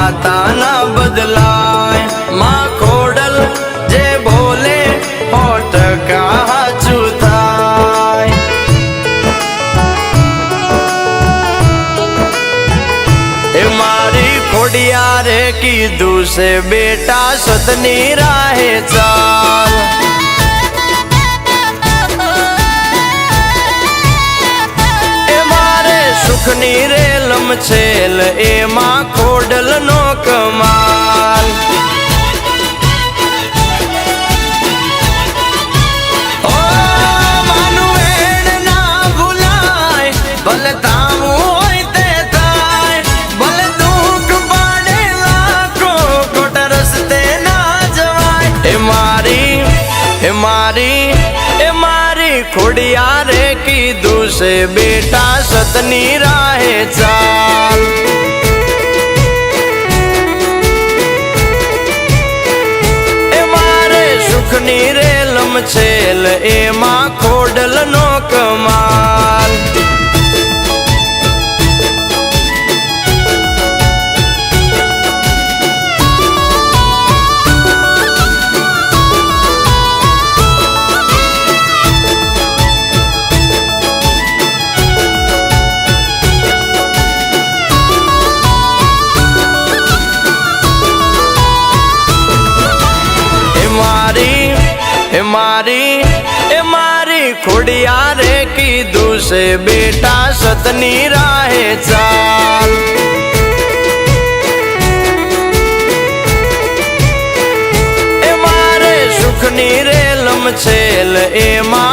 माता ना बदलाय। माँ खोडल जे बोले 100% हाचू थाय। मारी खोडिया रे कीधु से बेटा सतनी राहे चाल। मारे सुखनी रे लमछेल एमा खोडल नो कमाल। ओ मानु एण ना भुलाय भले तामू होय ते थाय। भले दुख पाडे लाखो खोट रस्ते ना जवाय। ए मारी खोडिया रे कीधु से बेटा सतनी राहे चाल। ए मारे सुखनी रे लमछेल एमा खोडल नो कमाल। ए मारी खोडिया रे कीधु से बेटा सतनी राहे चाल। ए मारे सुखनी रे लमछेल एमा